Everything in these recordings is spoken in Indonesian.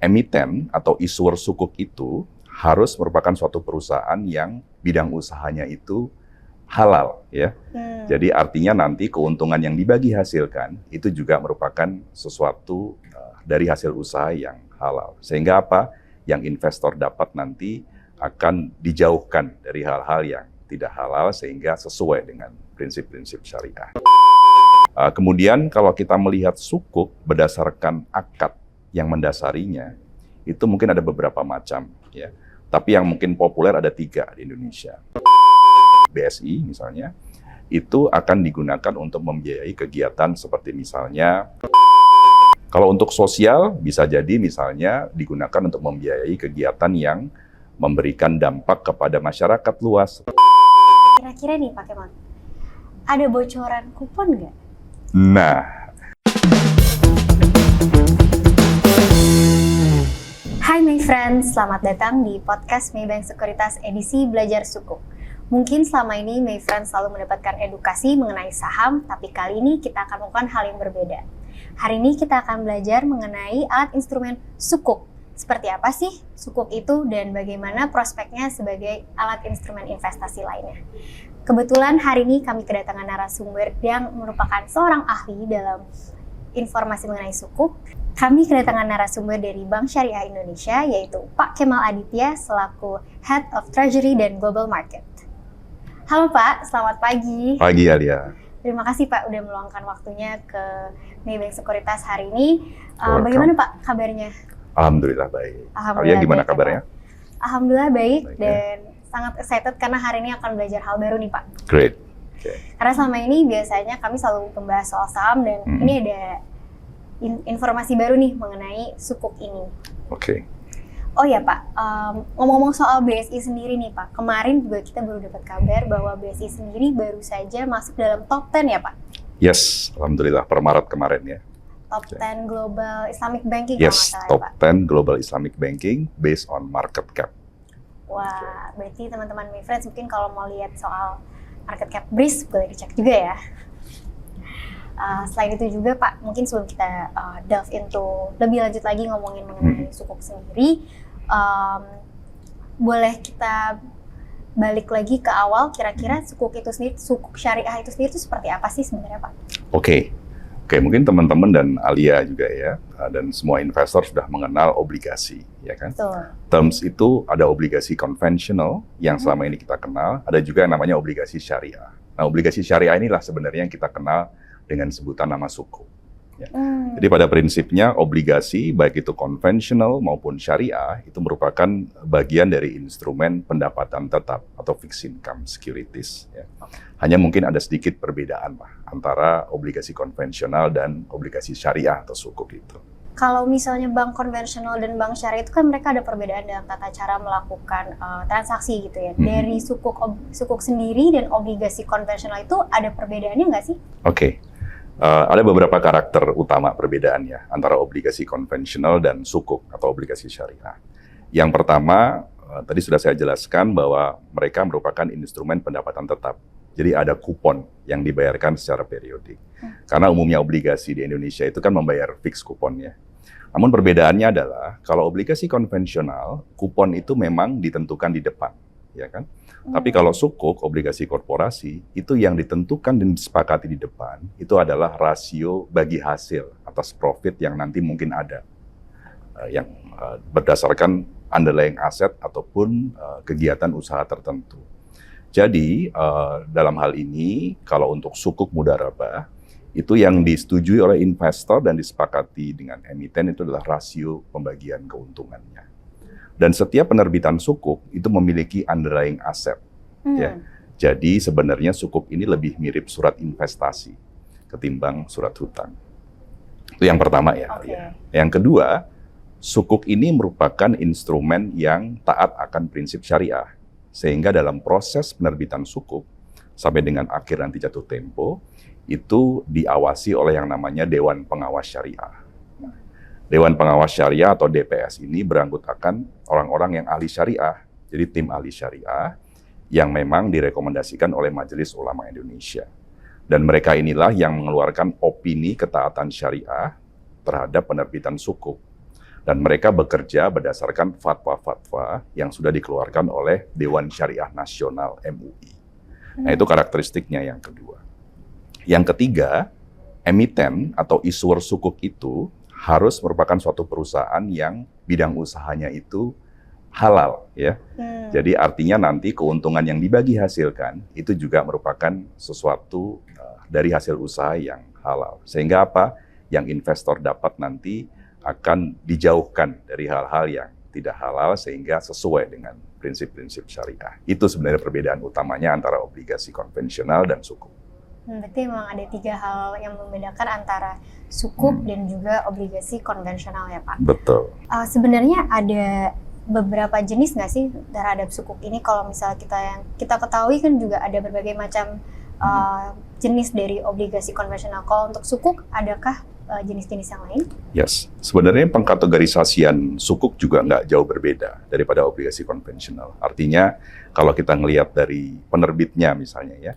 emiten atau issuer sukuk itu harus merupakan suatu perusahaan yang bidang usahanya itu halal, ya. Jadi artinya nanti keuntungan yang dibagi hasilkan itu juga merupakan sesuatu dari hasil usaha yang halal. Sehingga apa? Yang investor dapat nanti akan dijauhkan dari hal-hal yang tidak halal sehingga sesuai dengan prinsip-prinsip syariah. Kemudian kalau kita melihat sukuk berdasarkan akad yang mendasarinya, itu mungkin ada beberapa macam, ya. Tapi yang mungkin populer ada 3 di Indonesia. BSI misalnya, itu akan digunakan untuk membiayai kegiatan seperti misalnya, kalau untuk sosial bisa jadi misalnya digunakan untuk membiayai kegiatan yang memberikan dampak kepada masyarakat luas. Kira-kira nih Pak Kemal, ada bocoran kupon nggak? Nah, Hai my friends, selamat datang di podcast Maybank Sekuritas edisi Belajar Sukuk. Mungkin selama ini my friends selalu mendapatkan edukasi mengenai saham, tapi kali ini kita akan melakukan hal yang berbeda. Hari ini kita akan belajar mengenai alat instrumen sukuk. Seperti apa sih sukuk itu dan bagaimana prospeknya sebagai alat instrumen investasi lainnya. Kebetulan hari ini kami kedatangan narasumber yang merupakan seorang ahli dalam informasi mengenai sukuk. Kami kedatangan narasumber dari Bank Syariah Indonesia, yaitu Pak Kemal Aditya selaku Head of Treasury dan Global Market. Halo Pak, selamat pagi. Pagi Alia. Terima kasih Pak udah meluangkan waktunya ke Maybank Sekuritas hari ini. Bagaimana Pak kabarnya? Alhamdulillah baik. Alhamdulillah Alia gimana baik, kabarnya? Alhamdulillah baik Baik, dan sangat excited karena hari ini akan belajar hal baru nih Pak. Great. Okay. Karena selama ini biasanya kami selalu membahas soal saham dan ini ada informasi baru nih mengenai sukuk ini. Oke. Oh ya Pak, ngomong-ngomong soal BSI sendiri nih Pak, kemarin juga kita baru dapat kabar bahwa BSI sendiri baru saja masuk dalam top 10 ya Pak? Yes, Alhamdulillah per Maret kemarin ya. Top 10 Global Islamic Banking Yes, kalau nggak salah top ya Pak? 10 Global Islamic Banking based on market cap. Wah, berarti teman-teman my friends mungkin kalau mau lihat soal market cap BRIS boleh dicek juga ya. Selain itu juga Pak, mungkin sebelum kita delve into lebih lanjut lagi ngomongin mengenai sukuk sendiri, boleh kita balik lagi ke awal, kira-kira sukuk itu sendiri, sukuk syariah itu sendiri itu seperti apa sih sebenarnya Pak? Oke, mungkin teman-teman dan Alia juga ya, dan semua investor sudah mengenal obligasi, ya kan? Betul. Terms itu ada obligasi konvensional yang selama ini kita kenal, ada juga yang namanya obligasi syariah. Nah, obligasi syariah inilah sebenarnya yang kita kenal dengan sebutan nama sukuk. Ya. Jadi pada prinsipnya obligasi baik itu konvensional maupun syariah itu merupakan bagian dari instrumen pendapatan tetap atau fixed income securities. Ya. Hanya mungkin ada sedikit perbedaan lah antara obligasi konvensional dan obligasi syariah atau sukuk itu. Kalau misalnya bank konvensional dan bank syariah itu kan mereka ada perbedaan dalam tata cara melakukan transaksi gitu ya. Dari sukuk sendiri dan obligasi konvensional itu ada perbedaannya nggak sih? Oke. Ada beberapa karakter utama perbedaannya antara obligasi konvensional dan sukuk atau obligasi syariah. Yang pertama, tadi sudah saya jelaskan bahwa mereka merupakan instrumen pendapatan tetap. Jadi ada kupon yang dibayarkan secara periodik. Karena umumnya obligasi di Indonesia itu kan membayar fix kuponnya. Namun perbedaannya adalah kalau obligasi konvensional, kupon itu memang ditentukan di depan, ya kan? Tapi kalau sukuk, obligasi korporasi, itu yang ditentukan dan disepakati di depan, itu adalah rasio bagi hasil atas profit yang nanti mungkin ada. Yang berdasarkan underlying aset ataupun kegiatan usaha tertentu. Jadi, dalam hal ini, kalau untuk sukuk mudharabah, itu yang disetujui oleh investor dan disepakati dengan emiten itu adalah rasio pembagian keuntungannya. Dan setiap penerbitan sukuk itu memiliki underlying asset. Ya. Jadi sebenarnya sukuk ini lebih mirip surat investasi ketimbang surat hutang. Itu yang pertama ya. Okay. Yang kedua, sukuk ini merupakan instrumen yang taat akan prinsip syariah. Sehingga dalam proses penerbitan sukuk sampai dengan akhir nanti jatuh tempo, itu diawasi oleh yang namanya Dewan Pengawas Syariah. Dewan Pengawas Syariah atau DPS ini beranggotakan orang-orang yang ahli syariah, jadi tim ahli syariah yang memang direkomendasikan oleh Majelis Ulama Indonesia. Dan mereka inilah yang mengeluarkan opini ketaatan syariah terhadap penerbitan sukuk. Dan mereka bekerja berdasarkan fatwa-fatwa yang sudah dikeluarkan oleh Dewan Syariah Nasional MUI. Nah, itu karakteristiknya yang kedua. Yang ketiga, emiten atau issuer sukuk itu harus merupakan suatu perusahaan yang bidang usahanya itu halal, ya. Jadi artinya nanti keuntungan yang dibagi hasilkan itu juga merupakan sesuatu dari hasil usaha yang halal. Sehingga apa? Yang investor dapat nanti akan dijauhkan dari hal-hal yang tidak halal sehingga sesuai dengan prinsip-prinsip syariah. Itu sebenarnya perbedaan utamanya antara obligasi konvensional dan sukuk. Berarti memang ada 3 hal yang membedakan antara sukuk dan juga obligasi konvensional ya Pak? Betul. Sebenarnya ada beberapa jenis nggak sih terhadap sukuk ini? Kalau misalnya yang kita ketahui kan juga ada berbagai macam jenis dari obligasi konvensional. Kalau untuk sukuk, adakah jenis-jenis yang lain? Yes, sebenarnya pengkategorisasian sukuk juga nggak jauh berbeda daripada obligasi konvensional. Artinya kalau kita ngelihat dari penerbitnya misalnya ya,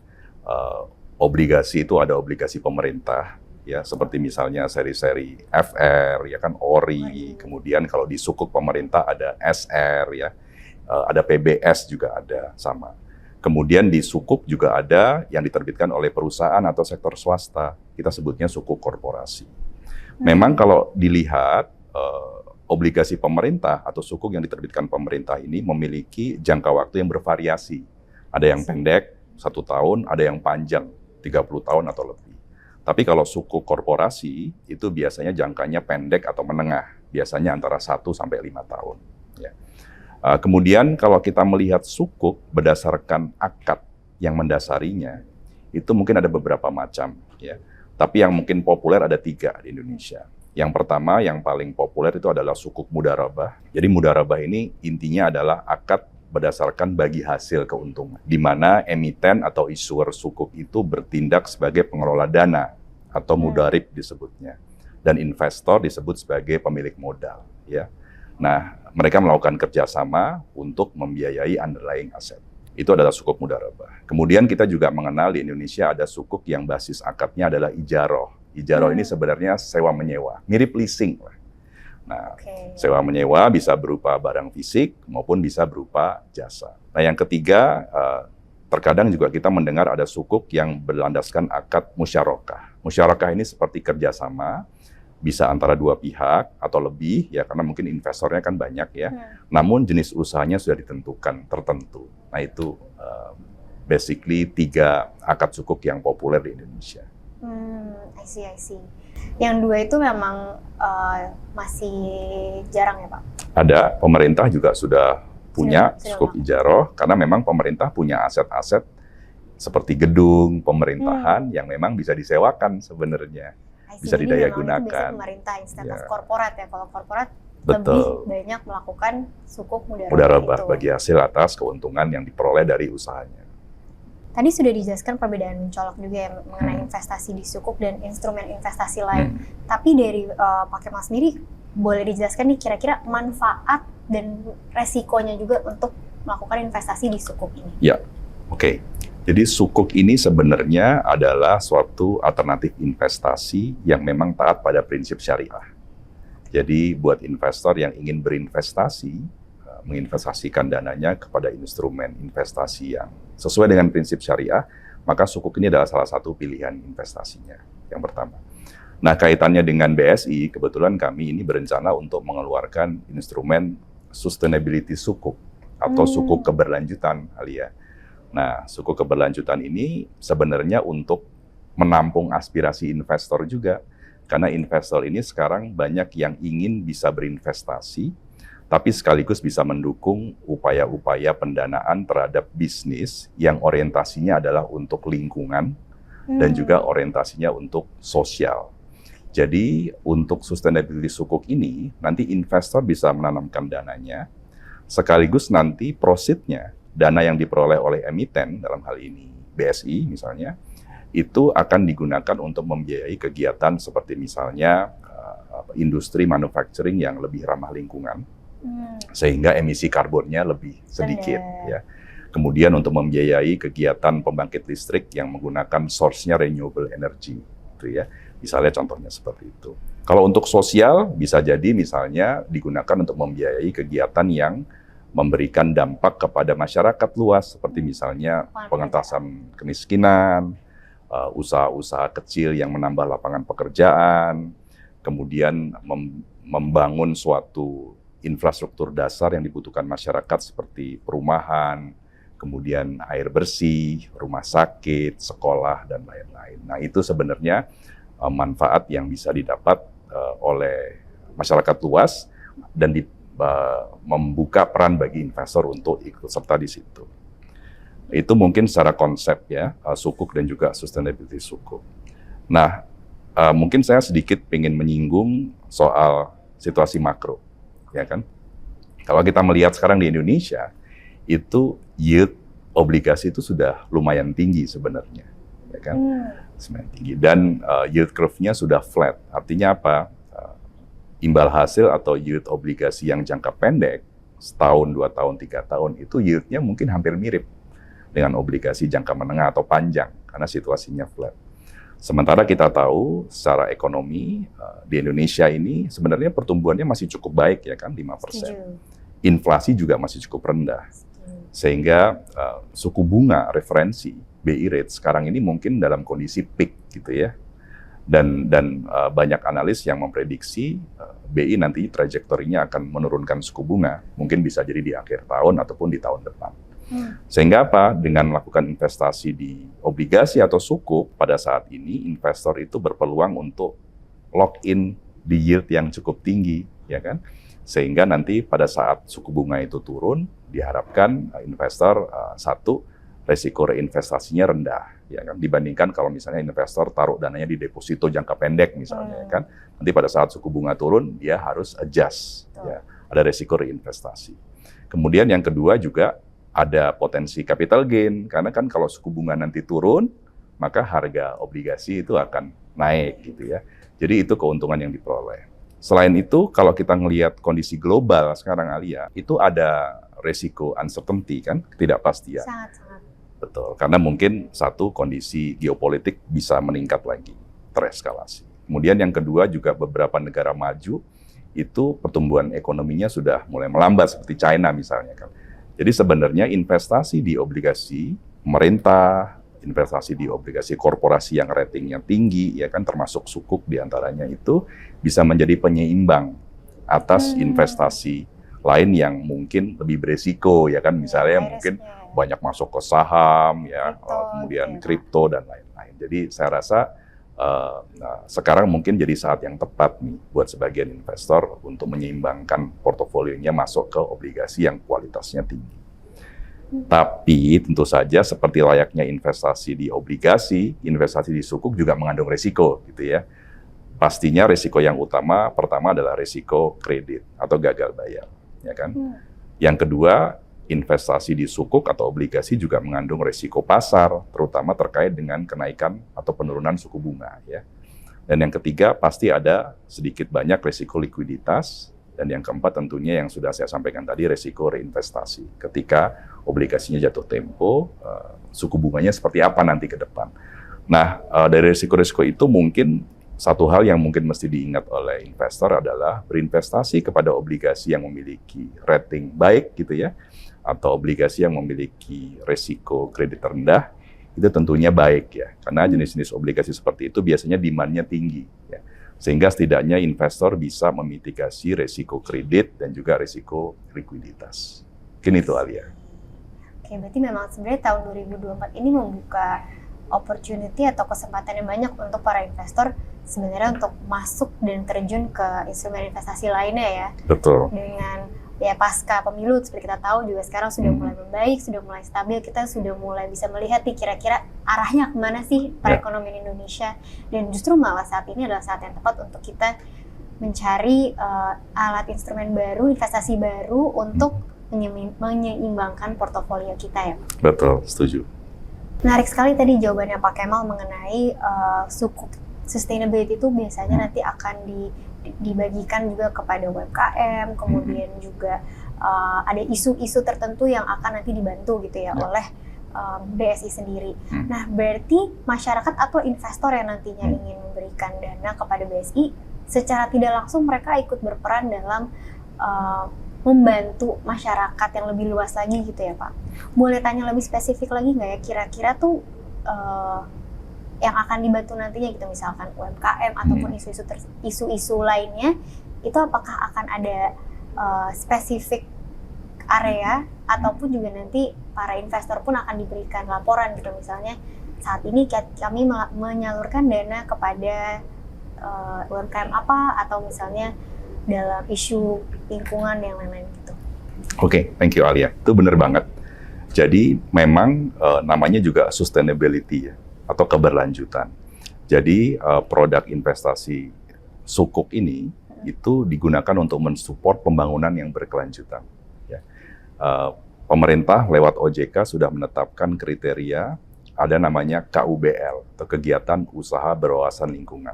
obligasi itu ada obligasi pemerintah ya, seperti misalnya seri-seri FR ya kan, ORI. Kemudian kalau di sukuk pemerintah ada SR ya, ada PBS juga ada sama. Kemudian di sukuk juga ada yang diterbitkan oleh perusahaan atau sektor swasta. Kita sebutnya sukuk korporasi. Memang kalau dilihat obligasi pemerintah atau sukuk yang diterbitkan pemerintah ini memiliki jangka waktu yang bervariasi. Ada yang pendek 1 tahun, ada yang panjang 30 tahun atau lebih. Tapi kalau sukuk korporasi itu biasanya jangkanya pendek atau menengah, biasanya antara 1 sampai 5 tahun. Ya. Kemudian kalau kita melihat sukuk berdasarkan akad yang mendasarinya, itu mungkin ada beberapa macam. Ya. Tapi yang mungkin populer ada 3 di Indonesia. Yang pertama, yang paling populer itu adalah sukuk mudharabah. Jadi mudharabah ini intinya adalah akad berdasarkan bagi hasil keuntungan, di mana emiten atau issuer sukuk itu bertindak sebagai pengelola dana atau mudharib disebutnya, dan investor disebut sebagai pemilik modal. Ya. Nah, mereka melakukan kerjasama untuk membiayai underlying aset. Itu adalah sukuk mudharabah. Kemudian kita juga mengenal di Indonesia ada sukuk yang basis akadnya adalah ijaroh. Ijaroh ini sebenarnya sewa menyewa, mirip leasing lah. Nah, sewa menyewa bisa berupa barang fisik maupun bisa berupa jasa. Nah, yang ketiga, terkadang juga kita mendengar ada sukuk yang berlandaskan akad musyarakah. Musyarakah ini seperti kerjasama, bisa antara 2 pihak atau lebih, ya karena mungkin investornya kan banyak ya. Namun jenis usahanya sudah ditentukan, tertentu. Nah itu basically 3 akad sukuk yang populer di Indonesia. I see. Yang 2 itu memang masih jarang ya Pak? Ada, pemerintah juga sudah punya sukuk ijaroh, karena memang pemerintah punya aset-aset seperti gedung pemerintahan yang memang bisa disewakan sebenarnya. Bisa didaya gunakan. Itu biasanya pemerintah instead of korporat ya. Kalau korporat lebih banyak melakukan sukuk mudharabah bagi hasil atas keuntungan yang diperoleh dari usahanya. Tadi sudah dijelaskan perbedaan mencolok juga ya mengenai investasi di sukuk dan instrumen investasi lain. Tapi dari Pak Kemal sendiri boleh dijelaskan nih kira-kira manfaat dan resikonya juga untuk melakukan investasi di sukuk ini. Ya, oke. Jadi sukuk ini sebenarnya adalah suatu alternatif investasi yang memang taat pada prinsip syariah. Jadi buat investor yang ingin berinvestasi, menginvestasikan dananya kepada instrumen investasi yang sesuai dengan prinsip syariah, maka sukuk ini adalah salah satu pilihan investasinya yang pertama. Nah, kaitannya dengan BSI, kebetulan kami ini berencana untuk mengeluarkan instrumen sustainability sukuk atau sukuk keberlanjutan, Alia. Nah, sukuk keberlanjutan ini sebenarnya untuk menampung aspirasi investor juga. Karena investor ini sekarang banyak yang ingin bisa berinvestasi, tapi sekaligus bisa mendukung upaya-upaya pendanaan terhadap bisnis yang orientasinya adalah untuk lingkungan dan juga orientasinya untuk sosial. Jadi, untuk sustainability sukuk ini, nanti investor bisa menanamkan dananya, sekaligus nanti proceeds-nya, dana yang diperoleh oleh emiten, dalam hal ini BSI misalnya, itu akan digunakan untuk membiayai kegiatan seperti misalnya industri manufacturing yang lebih ramah lingkungan, sehingga emisi karbonnya lebih sedikit. Ya. Kemudian untuk membiayai kegiatan pembangkit listrik yang menggunakan source-nya renewable energy. Gitu ya. Misalnya contohnya seperti itu. Kalau untuk sosial, bisa jadi misalnya digunakan untuk membiayai kegiatan yang memberikan dampak kepada masyarakat luas, seperti misalnya pengentasan kemiskinan, usaha-usaha kecil yang menambah lapangan pekerjaan, kemudian membangun suatu infrastruktur dasar yang dibutuhkan masyarakat seperti perumahan, kemudian air bersih, rumah sakit, sekolah, dan lain-lain. Nah, itu sebenarnya manfaat yang bisa didapat oleh masyarakat luas dan membuka peran bagi investor untuk ikut serta di situ. Itu mungkin secara konsep ya, sukuk dan juga sustainability sukuk. Nah, mungkin saya sedikit ingin menyinggung soal situasi makro, ya kan? Kalau kita melihat sekarang di Indonesia, itu yield obligasi itu sudah lumayan tinggi sebenarnya, ya kan? Lumayan tinggi dan yield curve-nya sudah flat. Artinya apa? Imbal hasil atau yield obligasi yang jangka pendek, setahun, 2 tahun, 3 tahun, itu yield-nya mungkin hampir mirip dengan obligasi jangka menengah atau panjang, karena situasinya flat. Sementara kita tahu secara ekonomi di Indonesia ini sebenarnya pertumbuhannya masih cukup baik ya kan, 5%. Inflasi juga masih cukup rendah. Sehingga suku bunga referensi BI rate sekarang ini mungkin dalam kondisi peak gitu ya. Dan banyak analis yang memprediksi BI nanti trajektorinya akan menurunkan suku bunga, mungkin bisa jadi di akhir tahun ataupun di tahun depan. Sehingga apa? Dengan melakukan investasi di obligasi atau sukuk, pada saat ini investor itu berpeluang untuk lock in di yield yang cukup tinggi, ya kan? Sehingga nanti pada saat suku bunga itu turun, diharapkan investor satu, resiko reinvestasinya rendah, ya kan? Dibandingkan kalau misalnya investor taruh dananya di deposito jangka pendek misalnya, ya kan? Nanti pada saat suku bunga turun, dia harus adjust, ya. Ada resiko reinvestasi. Kemudian yang kedua juga ada potensi capital gain, karena kan kalau suku bunga nanti turun, maka harga obligasi itu akan naik gitu ya. Jadi itu keuntungan yang diperoleh. Selain itu, kalau kita ngelihat kondisi global sekarang Alia, itu ada resiko uncertainty kan, ketidakpastian. Sangat-sangat. Betul, karena mungkin satu kondisi geopolitik bisa meningkat lagi, tereskalasi. Kemudian yang kedua juga beberapa negara maju, itu pertumbuhan ekonominya sudah mulai melambat seperti China misalnya kan. Jadi sebenarnya investasi di obligasi pemerintah, investasi di obligasi korporasi yang ratingnya tinggi, ya kan termasuk sukuk diantaranya itu bisa menjadi penyeimbang atas investasi lain yang mungkin lebih beresiko, ya kan misalnya mungkin banyak masuk ke saham, ya kemudian kripto dan lain-lain. Jadi saya rasa sekarang mungkin jadi saat yang tepat nih buat sebagian investor untuk menyeimbangkan portofolionya masuk ke obligasi yang kualitasnya tinggi. Tapi tentu saja seperti layaknya investasi di obligasi, investasi di sukuk juga mengandung risiko gitu ya. Pastinya risiko yang utama pertama adalah risiko kredit atau gagal bayar, ya kan. Yang kedua, investasi di sukuk atau obligasi juga mengandung risiko pasar, terutama terkait dengan kenaikan atau penurunan suku bunga, ya. Dan yang ketiga, pasti ada sedikit banyak risiko likuiditas. Dan yang keempat tentunya yang sudah saya sampaikan tadi, risiko reinvestasi. Ketika obligasinya jatuh tempo, suku bunganya seperti apa nanti ke depan. Nah, dari risiko-risiko itu mungkin satu hal yang mungkin mesti diingat oleh investor adalah berinvestasi kepada obligasi yang memiliki rating baik gitu ya, atau obligasi yang memiliki risiko kredit rendah, itu tentunya baik ya. Karena jenis-jenis obligasi seperti itu biasanya demand-nya tinggi ya. Sehingga setidaknya investor bisa memitigasi risiko kredit dan juga risiko likuiditas. Mungkin itu Alia. Oke, berarti memang sebenarnya tahun 2024 ini membuka opportunity atau kesempatan yang banyak untuk para investor sebenarnya untuk masuk dan terjun ke instrumen investasi lainnya ya. Betul. Dengan ya pasca pemilu seperti kita tahu juga sekarang sudah mulai membaik, sudah mulai stabil, kita sudah mulai bisa melihat nih kira-kira arahnya kemana sih perekonomian Indonesia, dan justru malah saat ini adalah saat yang tepat untuk kita mencari alat instrumen baru, investasi baru untuk menyeimbangkan portofolio kita ya. Betul, setuju. Menarik sekali tadi jawabannya Pak Kemal mengenai sukuk sustainability itu biasanya nanti akan dibagikan juga kepada UMKM, kemudian juga ada isu-isu tertentu yang akan nanti dibantu gitu ya oleh BSI sendiri. Nah, berarti masyarakat atau investor yang nantinya ingin memberikan dana kepada BSI, secara tidak langsung mereka ikut berperan dalam membantu masyarakat yang lebih luas lagi gitu ya Pak. Boleh tanya lebih spesifik lagi nggak ya, kira-kira tuh yang akan dibantu nantinya gitu, misalkan UMKM ataupun isu-isu lainnya, itu apakah akan ada spesifik area ataupun juga nanti para investor pun akan diberikan laporan gitu, misalnya saat ini kami menyalurkan dana kepada UMKM apa, atau misalnya dalam isu lingkungan yang lain-lain gitu. Oke, thank you Alia. Itu benar banget. Jadi memang namanya juga sustainability ya, atau keberlanjutan. Jadi produk investasi sukuk ini itu digunakan untuk mensupport pembangunan yang berkelanjutan. Ya. Pemerintah lewat OJK sudah menetapkan kriteria, ada namanya KUBL atau kegiatan usaha berwawasan lingkungan.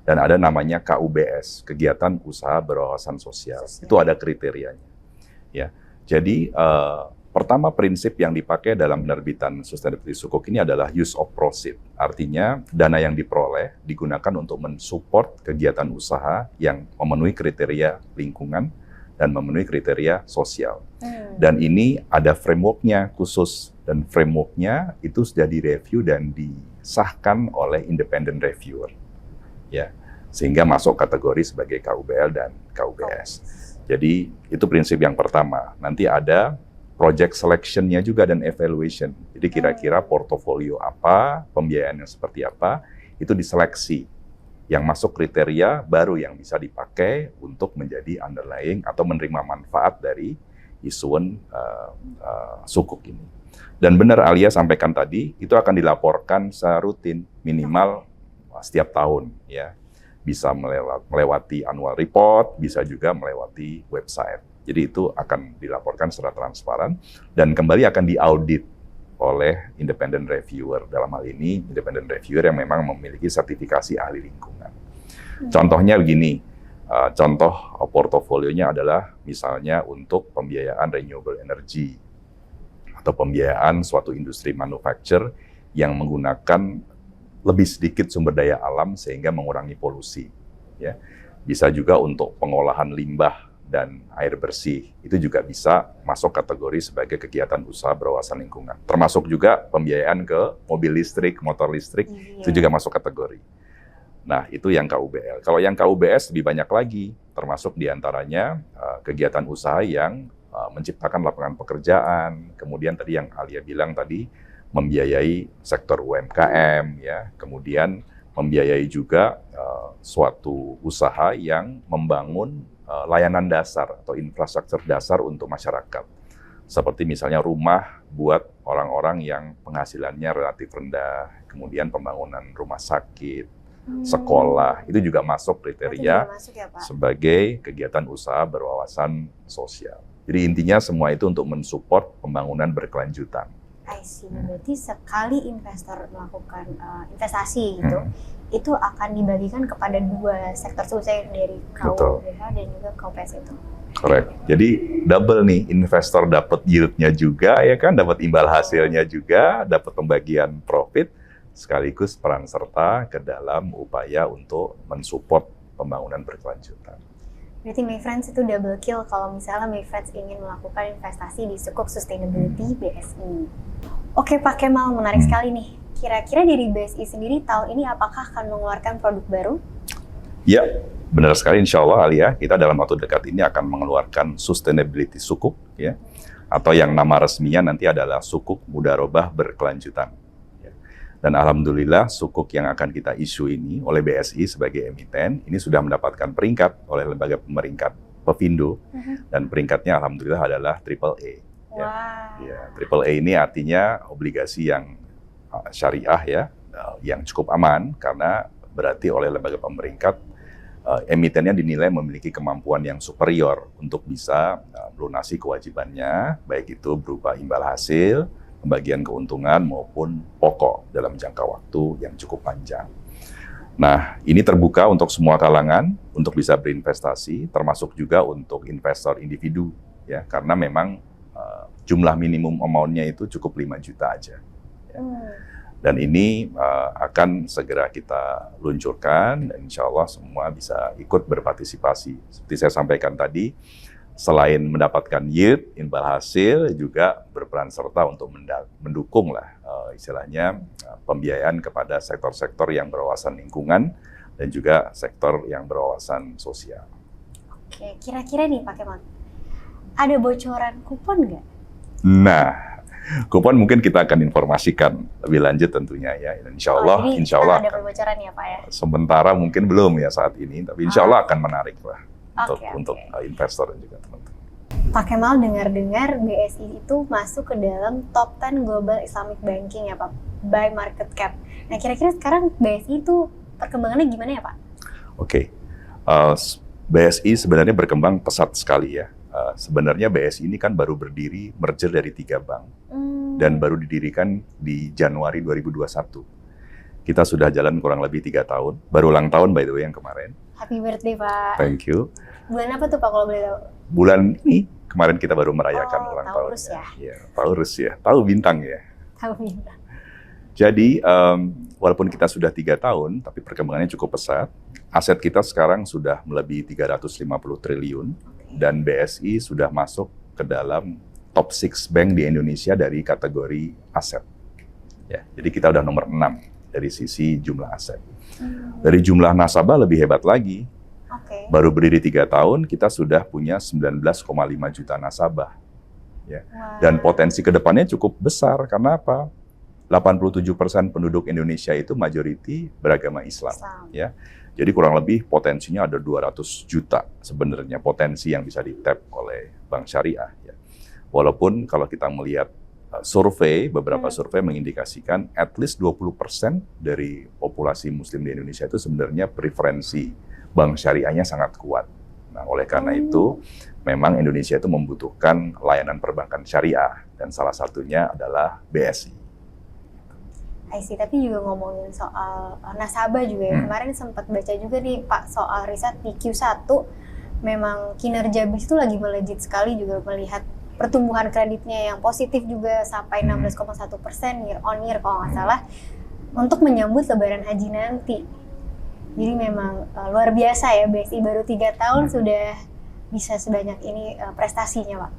Dan ada namanya KUBS, kegiatan usaha berwawasan sosial. Itu ada kriterianya. Ya, jadi pertama prinsip yang dipakai dalam penerbitan sustainability sukuk ini adalah use of proceed. Artinya dana yang diperoleh digunakan untuk mensupport kegiatan usaha yang memenuhi kriteria lingkungan dan memenuhi kriteria sosial. Dan ini ada framework-nya khusus, dan framework-nya itu sudah direview dan disahkan oleh independent reviewer. Ya, sehingga masuk kategori sebagai KUBL dan KUBS. Jadi itu prinsip yang pertama. Nanti ada project selection-nya juga dan evaluation. Jadi kira-kira portofolio apa, pembiayaannya seperti apa, itu diseleksi. Yang masuk kriteria baru yang bisa dipakai untuk menjadi underlying atau menerima manfaat dari isuan sukuk ini. Dan benar Alia sampaikan tadi, itu akan dilaporkan secara rutin, minimal setiap tahun, ya. Bisa melewati annual report, bisa juga melewati website. Jadi itu akan dilaporkan secara transparan dan kembali akan diaudit oleh independent reviewer. Dalam hal ini independent reviewer yang memang memiliki sertifikasi ahli lingkungan. Contohnya begini, contoh portofolionya adalah misalnya untuk pembiayaan renewable energy atau pembiayaan suatu industri manufacture yang menggunakan lebih sedikit sumber daya alam sehingga mengurangi polusi. Ya. Bisa juga untuk pengolahan limbah dan air bersih, itu juga bisa masuk kategori sebagai kegiatan usaha berwawasan lingkungan. Termasuk juga pembiayaan ke mobil listrik, motor listrik, itu juga masuk kategori. Nah, itu yang KUBL. Kalau yang KUBS lebih banyak lagi, termasuk diantaranya kegiatan usaha yang menciptakan lapangan pekerjaan, kemudian tadi yang Alia bilang tadi, membiayai sektor UMKM, ya, kemudian membiayai juga suatu usaha yang membangun layanan dasar atau infrastruktur dasar untuk masyarakat. Seperti misalnya rumah buat orang-orang yang penghasilannya relatif rendah, kemudian pembangunan rumah sakit, sekolah, itu juga masuk kriteria sebagai kegiatan usaha berwawasan sosial. Jadi intinya semua itu untuk mensupport pembangunan berkelanjutan. I see. Berarti sekali investor melakukan investasi gitu, itu akan dibagikan kepada dua sektor, sebutnya dari KUBH dan juga KUPS itu. Correct. Jadi double nih, investor dapat yield-nya juga, ya kan, dapat imbal hasilnya juga, dapat pembagian profit, sekaligus peran serta ke dalam upaya untuk mensupport pembangunan berkelanjutan. Berarti My Friends itu double kill kalau misalnya My Friends ingin melakukan investasi di Sukuk Sustainability BSI. Oke Pak Kemal, menarik sekali nih. Kira-kira dari BSI sendiri tahun ini apakah akan mengeluarkan produk baru? Ya, benar sekali, insya Allah Alia. Kita dalam waktu dekat ini akan mengeluarkan Sustainability Sukuk, ya, atau yang nama resminya nanti adalah Sukuk Mudharabah Berkelanjutan. Dan alhamdulillah sukuk yang akan kita isu ini oleh BSI sebagai emiten ini sudah mendapatkan peringkat oleh lembaga pemeringkat Pevindo, dan peringkatnya alhamdulillah adalah AAA. Wow. Ya, AAA ini artinya obligasi yang syariah, ya, yang cukup aman karena berarti oleh lembaga pemeringkat emitennya dinilai memiliki kemampuan yang superior untuk bisa melunasi kewajibannya, baik itu berupa imbal hasil, pembagian keuntungan maupun pokok dalam jangka waktu yang cukup panjang. Nah, ini terbuka untuk semua kalangan untuk bisa berinvestasi, termasuk juga untuk investor individu, ya, karena memang jumlah minimum amount-nya itu cukup 5 juta aja. Dan ini akan segera kita luncurkan dan insya Allah semua bisa ikut berpartisipasi. Seperti saya sampaikan tadi, selain mendapatkan yield, imbal hasil, juga berperan serta untuk mendukung lah istilahnya pembiayaan kepada sektor-sektor yang berwawasan lingkungan dan juga sektor yang berwawasan sosial. Oke, kira-kira nih Pak Kemal, ada bocoran kupon nggak? Nah, kupon mungkin kita akan informasikan lebih lanjut tentunya ya. Insya Allah, jadi insya Allah ada bocoran ya Pak ya? Sementara mungkin belum ya saat ini, tapi insya Allah akan menarik lah untuk investor dan juga teman-teman. Pak Kemal, dengar-dengar BSI itu masuk ke dalam top 10 Global Islamic Banking ya Pak, by market cap. Nah kira-kira sekarang BSI itu perkembangannya gimana ya Pak? Oke, BSI sebenarnya berkembang pesat sekali ya. Sebenarnya BSI ini kan baru berdiri, merger dari 3 bank, dan baru didirikan di Januari 2021. Kita sudah jalan kurang lebih 3 tahun, baru ulang tahun by the way yang kemarin. Happy birthday Pak. Thank you. Bulan apa tuh Pak kalau boleh tahu? Bulan ini, kemarin kita baru merayakan ulang tahun. Taurus ya? Ya, Taurus ya, tahu bintang ya. Tahu bintang. Jadi, walaupun kita sudah 3 tahun, tapi perkembangannya cukup pesat. Aset kita sekarang sudah melebihi 350 triliun, dan BSI sudah masuk ke dalam top 6 bank di Indonesia dari kategori aset. Ya, jadi kita udah nomor 6 dari sisi jumlah aset. Dari jumlah nasabah lebih hebat lagi. Baru berdiri 3 tahun, kita sudah punya 19,5 juta nasabah. Ya. Dan potensi ke depannya cukup besar, karena apa? 87% penduduk Indonesia itu majority beragama Islam. Ya. Jadi kurang lebih potensinya ada 200 juta sebenarnya potensi yang bisa di-tap oleh Bank Syariah. Ya. Walaupun kalau kita melihat survei, beberapa survei mengindikasikan at least 20% dari populasi Muslim di Indonesia itu sebenarnya preferensi Bank Syariahnya sangat kuat. Nah, oleh karena itu, memang Indonesia itu membutuhkan layanan perbankan syariah, dan salah satunya adalah BSI. Tapi juga ngomongin soal nasabah juga ya. Kemarin sempat baca juga nih Pak soal riset di Q1, memang kinerja BSI itu lagi melejit sekali, juga melihat pertumbuhan kreditnya yang positif juga sampai 16,1% year on year kalau nggak salah, untuk menyambut Lebaran Haji nanti. Jadi memang luar biasa ya, BSI baru 3 tahun sudah bisa sebanyak ini prestasinya Pak.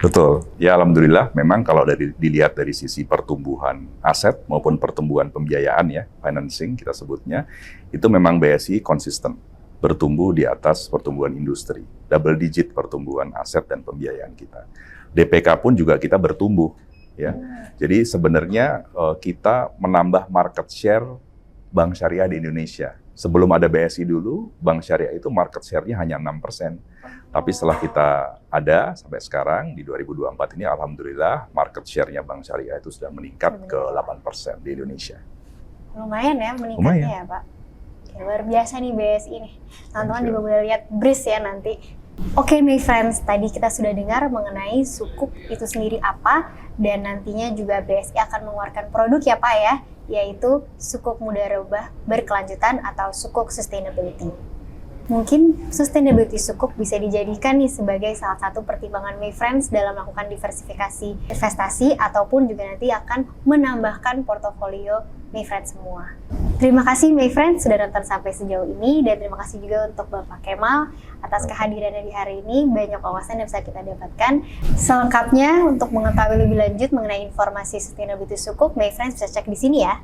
Betul. Ya alhamdulillah, memang kalau dilihat dari sisi pertumbuhan aset maupun pertumbuhan pembiayaan ya, financing kita sebutnya, itu memang BSI konsisten bertumbuh di atas pertumbuhan industri, double digit pertumbuhan aset dan pembiayaan kita. DPK pun juga kita bertumbuh ya. Jadi sebenarnya kita menambah market share Bank Syariah di Indonesia. Sebelum ada BSI dulu, Bank Syariah itu market share-nya hanya 6%. Tapi setelah kita ada sampai sekarang, di 2024 ini alhamdulillah market share-nya Bank Syariah itu sudah meningkat ke 8% di Indonesia. Lumayan ya meningkatnya ya Pak. Ya, luar biasa nih BSI nih. Teman-teman juga boleh lihat BRIS ya nanti. Oke, my friends, tadi kita sudah dengar mengenai sukuk itu sendiri apa, dan nantinya juga BSI akan mengeluarkan produk ya Pak ya, yaitu sukuk mudharabah berkelanjutan atau sukuk sustainability. Mungkin sustainability sukuk bisa dijadikan nih sebagai salah satu pertimbangan my friends dalam melakukan diversifikasi investasi, ataupun juga nanti akan menambahkan portofolio my friends semua. Terima kasih my friends sudah nonton sampai sejauh ini, dan terima kasih juga untuk Bapak Kemal atas kehadirannya di hari ini. Banyak wawasan yang bisa kita dapatkan. Selengkapnya untuk mengetahui lebih lanjut mengenai informasi sustainability sukuk, my friends bisa cek di sini ya.